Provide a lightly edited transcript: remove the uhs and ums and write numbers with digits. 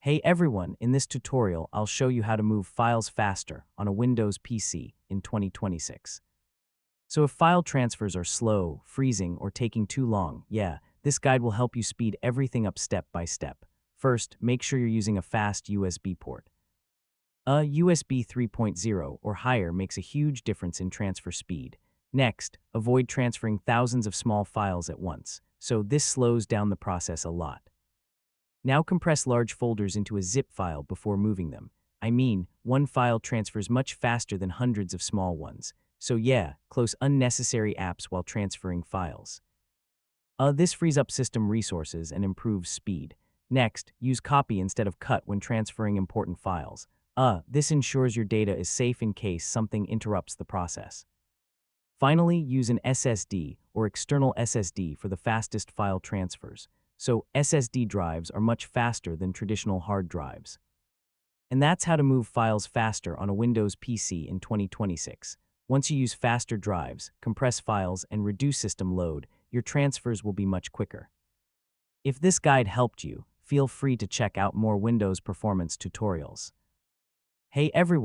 Hey everyone, in this tutorial, I'll show you how to move files faster on a Windows PC in 2026. So if file transfers are slow, freezing, or taking too long, this guide will help you speed everything up step by step. First, make sure you're using a fast USB port. A USB 3.0 or higher makes a huge difference in transfer speed. Next, avoid transferring thousands of small files at once, so this slows down the process a lot. Now compress large folders into a zip file before moving them. I mean, one file transfers much faster than hundreds of small ones. So close unnecessary apps while transferring files. This frees up system resources and improves speed. Next, use copy instead of cut when transferring important files. This ensures your data is safe in case something interrupts the process. Finally, use an SSD or external SSD for the fastest file transfers. So SSD drives are much faster than traditional hard drives. And that's how to move files faster on a Windows PC in 2026. Once you use faster drives, compress files, and reduce system load, your transfers will be much quicker. If this guide helped you, feel free to check out more Windows performance tutorials. Hey everyone!